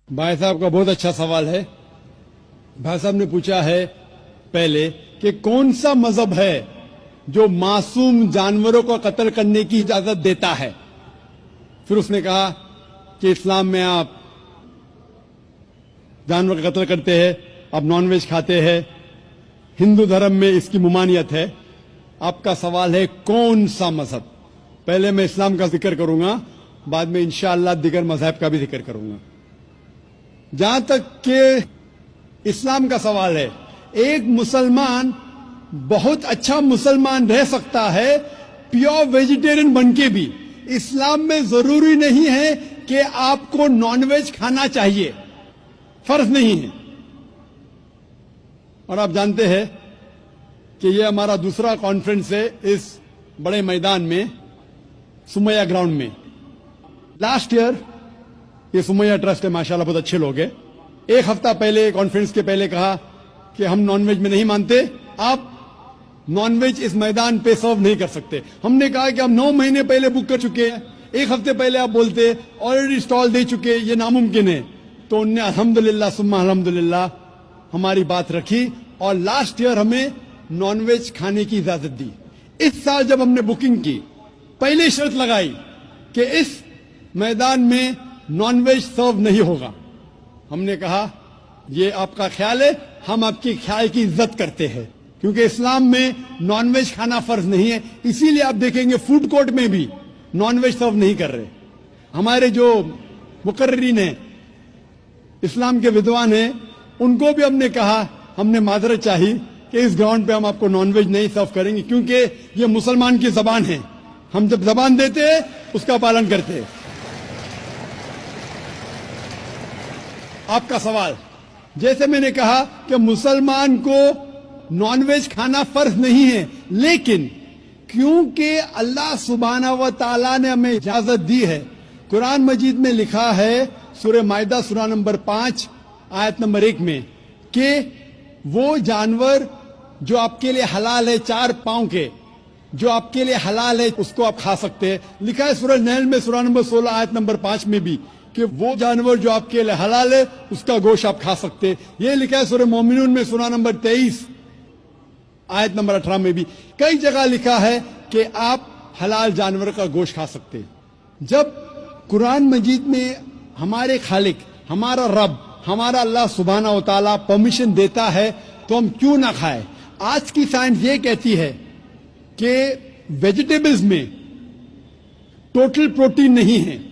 भाई साहब का बहुत अच्छा सवाल है। भाई साहब ने पूछा है पहले कि कौन सा मजहब है जो मासूम जानवरों को कत्ल करने की इजाजत देता है। फिर उसने कहा कि इस्लाम में आप जानवर का कत्ल करते हैं, आप नॉनवेज खाते हैं, हिंदू धर्म में इसकी मुमानियत है। आपका सवाल है कौन सा मजहब। पहले मैं इस्लाम का जिक्र करूंगा, बाद में इंशाअल्लाह दिगर मजहब का भी जिक्र करूंगा। जहां तक कि इस्लाम का सवाल है, एक मुसलमान बहुत अच्छा मुसलमान रह सकता है प्योर वेजिटेरियन बनके भी। इस्लाम में जरूरी नहीं है कि आपको नॉनवेज खाना चाहिए, फर्ज नहीं है। और आप जानते हैं कि यह हमारा दूसरा कॉन्फ्रेंस है इस बड़े मैदान में, सुमैया ग्राउंड में। लास्ट ईयर ये सुमैया ट्रस्ट है, माशाल्लाह बहुत अच्छे लोग हैं। एक हफ्ता पहले कॉन्फ्रेंस के पहले कहा कि हम नॉनवेज में नहीं मानते, आप नॉनवेज इस मैदान पे सर्व नहीं कर सकते। हमने कहा कि हम 9 महीने पहले बुक कर चुके हैं, एक हफ्ते पहले आप बोलते ऑलरेडी स्टॉल दे चुके, ये नामुमकिन है। तो उनने अल्हम्दुलिल्लाह सुम्मा अल्हम्दुलिल्लाह हमारी बात रखी और लास्ट ईयर हमें नॉनवेज खाने की इजाजत दी। इस साल जब हमने बुकिंग की, पहली शर्त लगाई कि इस मैदान में नॉनवेज सर्व नहीं होगा। हमने कहा ये आपका ख्याल है, हम आपके ख्याल की इज्जत करते हैं, क्योंकि इस्लाम में नॉनवेज खाना फर्ज नहीं है। इसीलिए आप देखेंगे फूड कोर्ट में भी नॉनवेज सर्व नहीं कर रहे। हमारे जो मुकर्रिरीन हैं, इस्लाम के विद्वान हैं, उनको भी हमने कहा, हमने माजरत चाही कि इस ग्राउंड पे हम आपको नॉनवेज नहीं सर्व करेंगे, क्योंकि ये मुसलमान की जबान है। हम जब जबान देते हैं उसका पालन करते हैं। आपका सवाल, जैसे मैंने कहा कि मुसलमान को नॉनवेज खाना फर्ज नहीं है, लेकिन क्योंकि अल्लाह सुब्हानहू व तआला ने हमें इजाजत दी है, कुरान मजीद में लिखा है सूरह माइदा सूरा नंबर 5 आयत नंबर 1 में कि वो जानवर जो आपके लिए हलाल है, 4 पांव के, जो आपके लिए हलाल है उसको आप खा सकते हैं। लिखा है सूरह नहल में सूरा नंबर 16 आयत नंबर 5 में भी कि वो जानवर जो आपके लिए हलाल है उसका गोश्त आप खा सकते हैं। ये लिखा है सूरह मोमिनून में सूरा नंबर 23 आयत नंबर 18 में भी। कई जगह लिखा है कि आप हलाल जानवर का गोश्त खा सकते हैं। जब कुरान मजीद में हमारे खालिक, हमारा रब, हमारा अल्लाह सुब्हानहू व तआला परमिशन देता है तो हम क्यों ना खाएं। आज की साइंस ये कहती है कि वेजिटेबल्स में टोटल प्रोटीन नहीं है।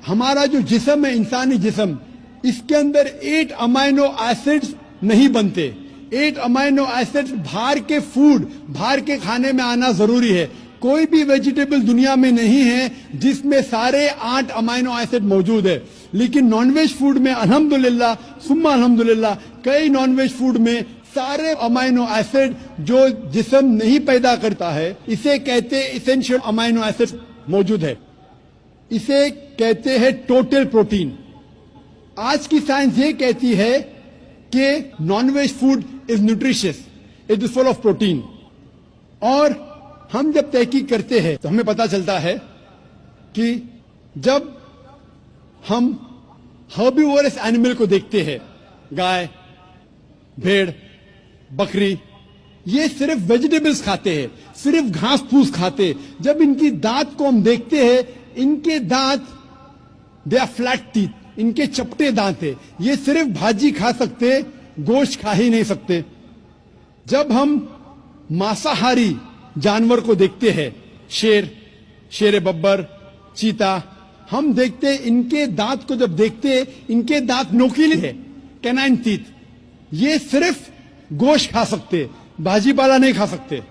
हमारा जो जिस्म है, इंसानी जिस्म, इसके अंदर 8 अमाइनो एसिड्स नहीं बनते। 8 अमाइनो एसिड्स बाहर के फूड, बाहर के खाने में आना जरूरी है। कोई भी वेजिटेबल दुनिया में नहीं है जिसमें सारे 8 अमाइनो एसिड मौजूद है। लेकिन नॉनवेज फूड में अल्हम्दुलिल्लाह सुम्मा अल्हम्दुलिल्लाह कई नॉनवेज फूड में सारे अमाइनो एसिड जो जिस्म नहीं पैदा करता है, इसे कहते हैं इसेंशियल अमाइनो एसिड मौजूद है। इसे कहते हैं टोटल प्रोटीन। आज की साइंस ये कहती है कि non-veg food is nutritious, it is full of protein. और हम जब तहकीक करते हैं तो हमें पता चलता है कि जब हम हर्बीवोरस एनिमल को देखते हैं, गाय, भेड़, बकरी, ये सिर्फ वेजिटेबल्स खाते हैं, सिर्फ घास फूस खाते हैं। जब इनकी दांत को हम देखते हैं, इनके दांत दे आर फ्लैट टीथ, इनके चपटे दांत है। ये सिर्फ भाजी खा सकते, गोश्त खा ही नहीं सकते। जब हम मांसाहारी जानवर को देखते हैं, शेर, शेर बब्बर, चीता, हम देखते हैं इनके दांत को जब देखते हैं, इनके दांत नोकीले है, कैनाइन टीथ। ये सिर्फ गोश्त खा सकते, भाजी पाला नहीं खा सकते।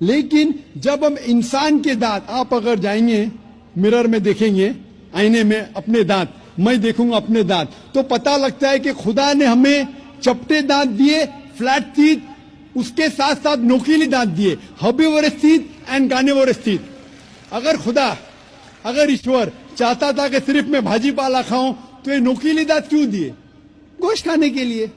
लेकिन जब हम इंसान के दांत, आप अगर जाएंगे मिरर में देखेंगे, आईने में अपने दांत, मैं देखूंगा अपने दांत, तो पता लगता है कि खुदा ने हमें चपटे दांत दिए, फ्लैट टीथ, उसके साथ साथ नोकीली दांत दिए, herbivorous teeth and carnivorous teeth. अगर खुदा, अगर ईश्वर चाहता था कि सिर्फ मैं भाजी पाला खाऊं तो ये नोकीली दांत क्यों दिए? गोश्त खाने के लिए।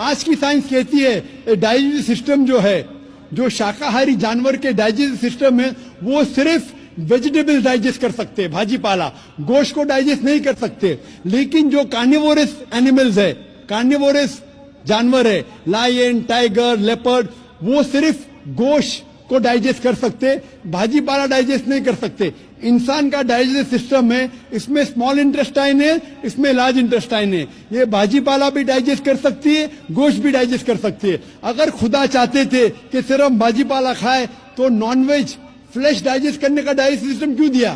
आज की साइंस कहती है डाइजेस्टिव सिस्टम जो है, जो शाकाहारी जानवर के डाइजेस्टिव सिस्टम है, वो सिर्फ वेजिटेबल डाइजेस्ट कर सकते हैं, भाजी पाला, गोश्त को डाइजेस्ट नहीं कर सकते। लेकिन जो कार्निवोरस एनिमल्स है, कार्निवोरस जानवर है, लायन, टाइगर, लेपर्ड, वो सिर्फ गोश्त को डाइजेस्ट कर सकते, भाजी पाला डाइजेस्ट नहीं कर सकते। इंसान का डाइजेस्टिव सिस्टम है, इसमें स्मॉल इंटेस्टाइन है, इसमें लार्ज इंटेस्टाइन है। ये भाजी पाला भी डाइजेस्ट कर सकती है, गोश्त भी डाइजेस्ट कर सकती है। अगर खुदा चाहते थे कि सिर्फ हम भाजी पाला खाए तो नॉनवेज फ्लेश डाइजेस्ट करने का डाइजेस्टिव सिस्टम क्यों दिया?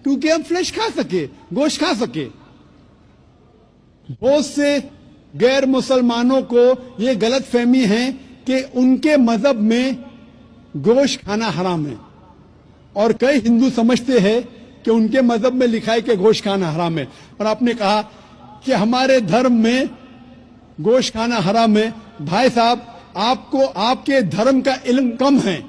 क्योंकि हम फ्लेश खा सके, गोश्त खा सके। बहुत से गैर मुसलमानों को ये गलत फहमी है कि उनके मजहब में गोश्त खाना हराम है, और कई हिंदू समझते हैं कि उनके मजहब में लिखा है कि गोश्त खाना हराम है। और आपने कहा कि हमारे धर्म में गोश्त खाना हराम है। भाई साहब, आपको आपके धर्म का इल्म कम है,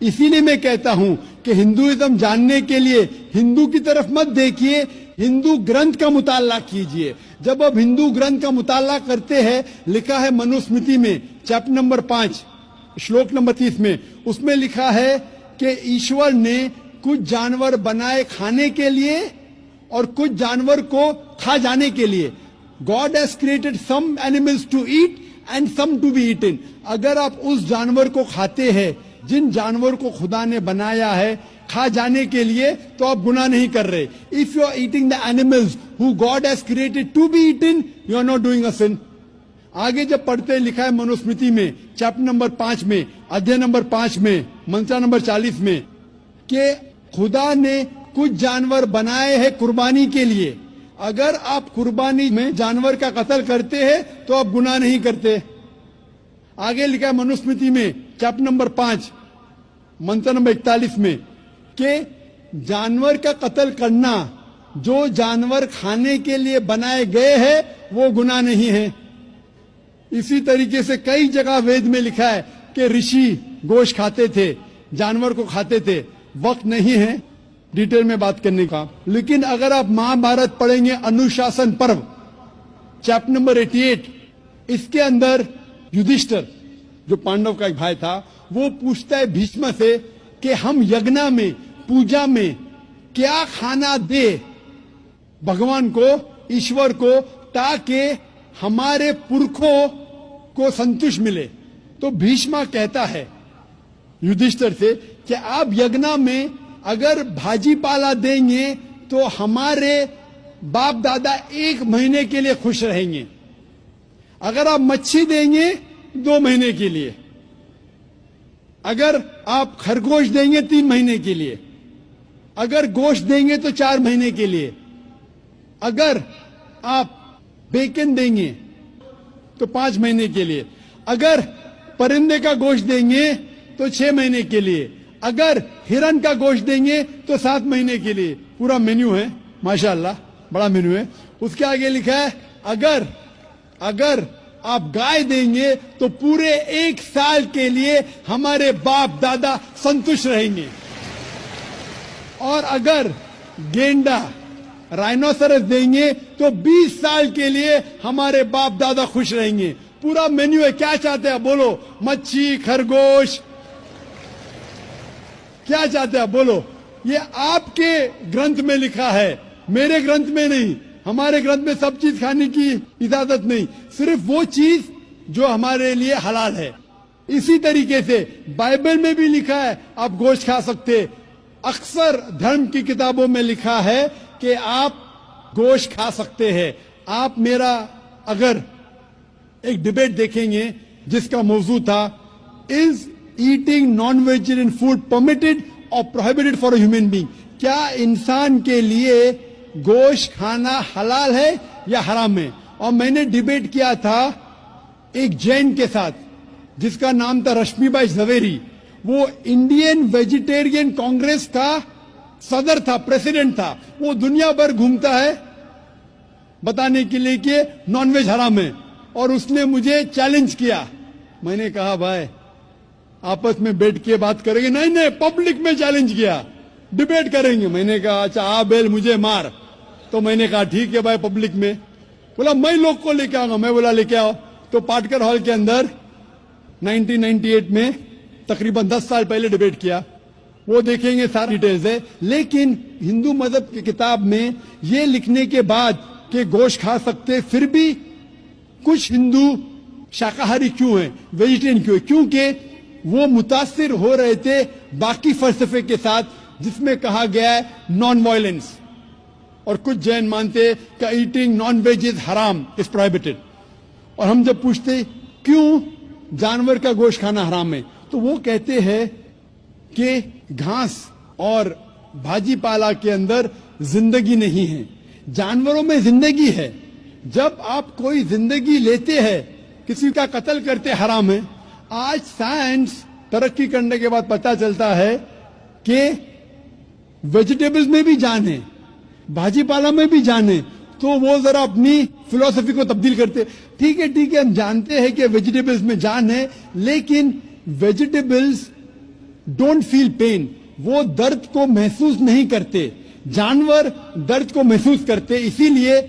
इसीलिए मैं कहता हूं कि हिंदुइज्म जानने के लिए हिंदू की तरफ मत देखिए, हिंदू ग्रंथ का मुताला कीजिए। जब आप हिंदू ग्रंथ का मुताला करते हैं, लिखा है मनुस्मृति में चैप्टर नंबर 5 श्लोक नंबर 30 में, उसमें लिखा है कि ईश्वर ने कुछ जानवर बनाए खाने के लिए और कुछ जानवर को खा जाने के लिए। God has created some animals to eat and some to be eaten. अगर आप उस जानवर को खाते हैं जिन जानवर को खुदा ने बनाया है खा जाने के लिए, तो आप गुनाह नहीं कर रहे। If you are eating the animals who God has created to be eaten, you are not doing a sin. आगे जब पढ़ते लिखा है मनुस्मृति में चैप्टर नंबर 5 में, अध्याय नंबर 5 में, मंत्र नंबर 40 में, कि खुदा ने कुछ जानवर बनाए हैं कुर्बानी के लिए। अगर आप कुर्बानी में जानवर का कत्ल करते हैं तो आप गुनाह नहीं करते। आगे लिखा है मनुस्मृति में चैप्टर नंबर 5 मंत्र नंबर 41 में कि जानवर का कत्ल करना, जो जानवर खाने के लिए बनाए गए हैं, वो गुनाह नहीं है। इसी तरीके से कई जगह वेद में लिखा है कि ऋषि गोश्त खाते थे, जानवर को खाते थे। वक्त नहीं है डिटेल में बात करने का, लेकिन अगर आप महाभारत पढ़ेंगे अनुशासन पर्व चैप्टर नंबर 88, इसके अंदर युधिष्ठिर जो पांडव का एक भाई था, वो पूछता है भीष्म से कि हम यज्ञ में, पूजा में क्या खाना दे भगवान को, ईश्वर को, ताकि हमारे पुरखों को संतुष्ट मिले। तो भीष्म कहता है युधिष्ठिर से कि आप यज्ञ में अगर भाजी पाला देंगे तो हमारे बाप दादा 1 महीने के लिए खुश रहेंगे। अगर आप मच्छी देंगे 2 महीने के लिए, अगर आप खरगोश देंगे 3 महीने के लिए, अगर गोश्त देंगे तो 4 महीने के लिए, अगर आप बेकन देंगे तो 5 महीने के लिए, अगर परिंदे का गोश्त देंगे तो 6 महीने के लिए, अगर हिरन का गोश्त देंगे तो 7 महीने के लिए। पूरा मेन्यू है, माशाअल्लाह बड़ा मेन्यू है। उसके आगे लिखा है अगर आप गाय देंगे तो पूरे 1 साल के लिए हमारे बाप दादा संतुष्ट रहेंगे, और अगर गेंडा राइनोसरस देंगे तो 20 साल के लिए हमारे बाप दादा खुश रहेंगे। पूरा मेन्यू है। क्या चाहते हैं बोलो? मच्छी, खरगोश, क्या चाहते हैं बोलो? ये आपके ग्रंथ में लिखा है, मेरे ग्रंथ में नहीं। हमारे ग्रंथ में सब चीज खाने की इजाजत नहीं, सिर्फ वो चीज जो हमारे लिए हलाल है। इसी तरीके से बाइबल में भी लिखा है आप गोश्त खा सकते। अक्सर धर्म की किताबों में लिखा है कि आप गोश्त खा सकते हैं। आप मेरा अगर एक डिबेट देखेंगे जिसका मौजू था is eating non vegetarian food permitted और prohibited for a human being, क्या इंसान के लिए गोश्त खाना हलाल है या हराम है? और मैंने डिबेट किया था एक जैन के साथ जिसका नाम था रश्मिबाई झवेरी। वो इंडियन वेजिटेरियन कांग्रेस का सदर था, प्रेसिडेंट था। वो दुनिया भर घूमता है बताने के लिए कि नॉनवेज हराम है, और उसने मुझे चैलेंज किया। मैंने कहा भाई आपस में बैठ के बात करेंगे? नहीं, पब्लिक में चैलेंज किया, डिबेट करेंगे। मैंने कहा अच्छा आ बेल मुझे मार। तो मैंने कहा ठीक है भाई, पब्लिक में। बोला मैं लोग को लेके आऊंगा। मैं बोला लेके आओ। तो पाटकर हॉल के अंदर 1998 में तकरीबन 10 साल पहले डिबेट किया। وہ دیکھیں گے ساری ڈیٹیلز ہے. لیکن ہندو مذہب کی کتاب میں یہ لکھنے کے بعد کہ گوشت کھا سکتے پھر بھی کچھ ہندو شاکاہاری کیوں ہیں, ویجیٹیرین کیوں ہیں؟ کیونکہ وہ متاثر ہو رہے تھے باقی فلسفے کے ساتھ جس میں کہا گیا ہے نان وائلنس. اور کچھ جین مانتے کہ ایٹنگ نان ویج از حرام, از پروہیبٹڈ. اور ہم جب پوچھتے کیوں جانور کا گوشت کھانا حرام ہے تو وہ کہتے ہیں کہ گھاس اور بھاجی پالا کے اندر زندگی نہیں ہے, جانوروں میں زندگی ہے. جب آپ کوئی زندگی لیتے ہیں, کسی کا قتل کرتے حرام ہے. آج سائنس ترقی کرنے کے بعد پتہ چلتا ہے کہ ویجیٹیبلز میں بھی جان ہے, بھاجی پالا میں بھی جان ہے. تو وہ ذرا اپنی فلسفی کو تبدیل کرتے. ٹھیک ہے ہم جانتے ہیں کہ ویجیٹیبلز میں جان ہے, لیکن ویجیٹیبلز ڈونٹ فیل پین, وہ درد کو محسوس نہیں کرتے. جانور درد کو محسوس کرتے, اسی لیے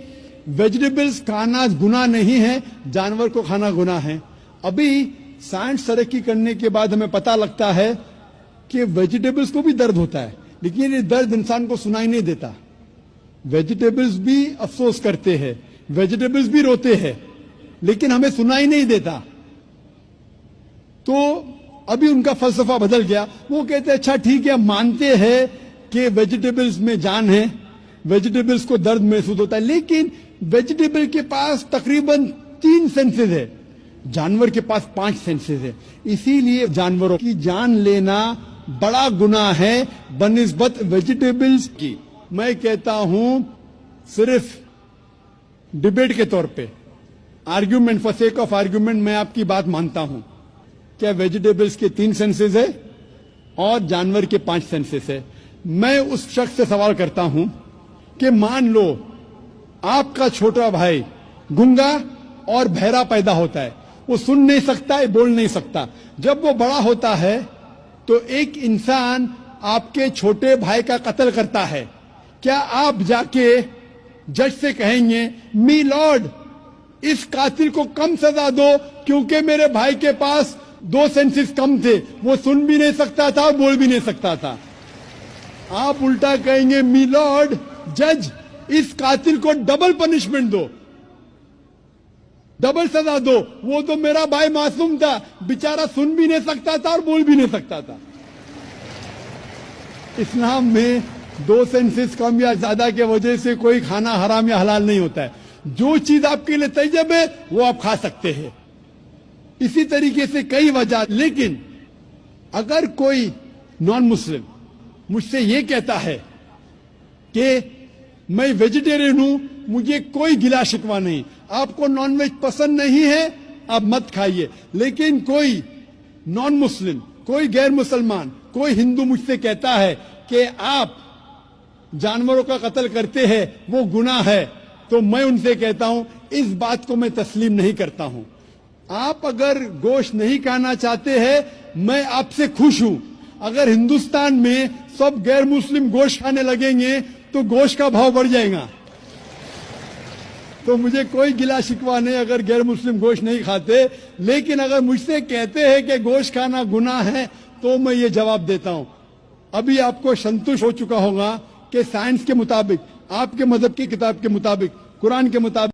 ویجیٹیبلز کھانا گناہ نہیں ہے, جانور کو کھانا گناہ ہے. ابھی سائنس ترقی کرنے کے بعد ہمیں پتہ لگتا ہے کہ ویجیٹیبلز کو بھی درد ہوتا ہے, لیکن یہ درد انسان کو سنائی نہیں دیتا. ویجیٹیبلز بھی افسوس کرتے ہیں, ویجیٹیبلز بھی روتے ہیں, لیکن ہمیں سنائی نہیں دیتا. تو ابھی ان کا فلسفہ بدل گیا. وہ کہتے ہیں اچھا ٹھیک ہے, ہم مانتے ہیں کہ ویجیٹیبلز میں جان ہے, ویجیٹیبلز کو درد محسوس ہوتا ہے, لیکن ویجیٹیبل کے پاس تقریباً 3 سینسز ہے, جانور کے پاس 5 سینسز ہے. اسی لیے جانوروں کی جان لینا بڑا گناہ ہے بنسبت ویجیٹیبلز کی. میں کہتا ہوں صرف ڈیبیٹ کے طور پہ, argument for sake of argument, میں آپ کی بات مانتا ہوں کیا ویجیٹیبلز کے 3 سینسز ہے اور جانور کے 5 سینسز ہے. میں اس شخص سے سوال کرتا ہوں کہ مان لو آپ کا چھوٹا بھائی گنگا اور بہرا پیدا ہوتا ہے, وہ سن نہیں سکتا ہے, بول نہیں سکتا. جب وہ بڑا ہوتا ہے تو ایک انسان آپ کے چھوٹے بھائی کا قتل کرتا ہے, کیا آپ جا کے جج سے کہیں گے می لارڈ اس قاتل کو کم سزا دو کیونکہ میرے بھائی کے پاس 2 سینسز کم تھے, وہ سن بھی نہیں سکتا تھا, بول بھی نہیں سکتا تھا. آپ الٹا کہیں گے می لارڈ جج اس قاتل کو ڈبل پنشمنٹ دو, ڈبل سزا دو, وہ تو میرا بھائی معصوم تھا, بیچارہ سن بھی نہیں سکتا تھا اور بول بھی نہیں سکتا تھا. اسلام میں 2 سینسز کم یا زیادہ کی وجہ سے کوئی کھانا حرام یا حلال نہیں ہوتا ہے. جو چیز آپ کے لیے طیب ہے وہ آپ کھا سکتے ہیں. اسی طریقے سے کئی وجہ. لیکن اگر کوئی نان مسلم مجھ سے یہ کہتا ہے کہ میں ویجیٹیرین ہوں, مجھے کوئی گلا شکوہ نہیں, آپ کو نان ویج پسند نہیں ہے آپ مت کھائیے, لیکن کوئی نان مسلم, کوئی غیر مسلمان, کوئی ہندو مجھ سے کہتا ہے کہ آپ جانوروں کا قتل کرتے ہیں وہ گناہ ہے, تو میں ان سے کہتا ہوں اس بات کو میں تسلیم نہیں کرتا ہوں. آپ اگر گوشت نہیں کھانا چاہتے ہیں میں آپ سے خوش ہوں. اگر ہندوستان میں سب غیر مسلم گوشت کھانے لگیں گے تو گوشت کا بھاؤ بڑھ جائے گا. تو مجھے کوئی گلا شکوہ نہیں اگر غیر مسلم گوشت نہیں کھاتے, لیکن اگر مجھ سے کہتے ہیں کہ گوشت کھانا گناہ ہے تو میں یہ جواب دیتا ہوں. ابھی آپ کو سنتوش ہو چکا ہوگا کہ سائنس کے مطابق, آپ کے مذہب کی کتاب کے مطابق, قرآن کے مطابق